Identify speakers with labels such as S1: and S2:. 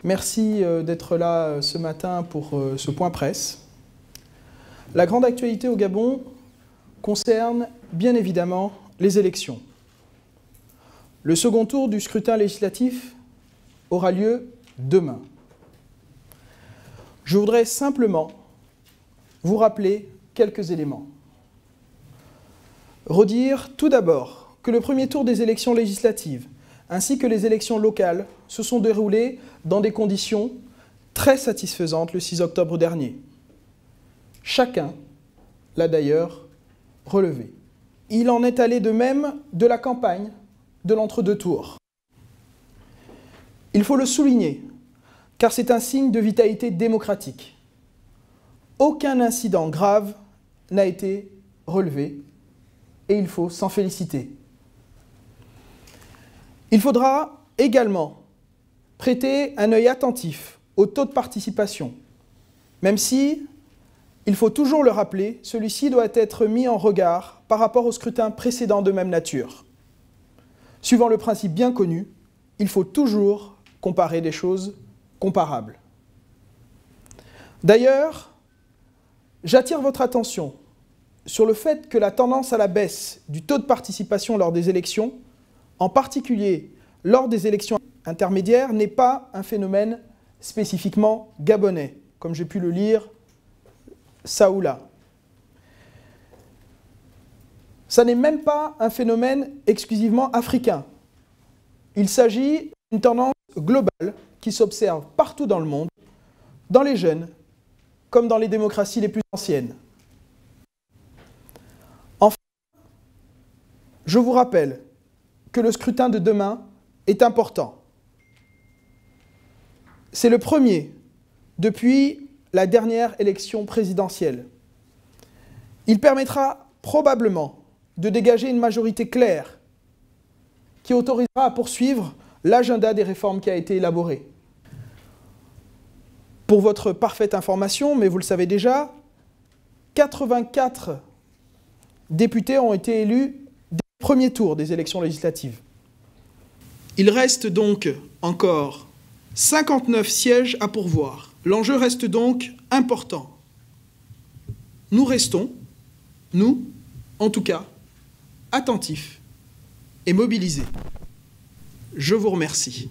S1: Merci d'être là ce matin pour ce point presse. La grande actualité au Gabon concerne bien évidemment les élections. Le second tour du scrutin législatif aura lieu demain. Je voudrais simplement vous rappeler quelques éléments. Redire tout d'abord que le premier tour des élections législatives ainsi que les élections locales se sont déroulées dans des conditions très satisfaisantes le 6 octobre dernier. Chacun l'a d'ailleurs relevé. Il en est allé de même de la campagne de l'entre-deux tours. Il faut le souligner, car c'est un signe de vitalité démocratique. Aucun incident grave n'a été relevé et il faut s'en féliciter. Il faudra également prêter un œil attentif au taux de participation, même si, il faut toujours le rappeler, celui-ci doit être mis en regard par rapport au scrutin précédent de même nature. Suivant le principe bien connu, il faut toujours comparer des choses comparables. D'ailleurs, j'attire votre attention sur le fait que la tendance à la baisse du taux de participation lors des élections, en particulier lors des élections intermédiaires, n'est pas un phénomène spécifiquement gabonais, comme j'ai pu le lire ça ou là. Ça n'est même pas un phénomène exclusivement africain. Il s'agit d'une tendance globale qui s'observe partout dans le monde, dans les jeunes, comme dans les démocraties les plus anciennes. Enfin, je vous rappelle que le scrutin de demain est important. C'est le premier depuis la dernière élection présidentielle. Il permettra probablement de dégager une majorité claire qui autorisera à poursuivre l'agenda des réformes qui a été élaboré. Pour votre parfaite information, mais vous le savez déjà, 84 députés ont été élus dès le premier tour des élections législatives. Il reste donc encore 59 sièges à pourvoir. L'enjeu reste donc important. Nous restons, nous, en tout cas, attentifs et mobilisés. Je vous remercie.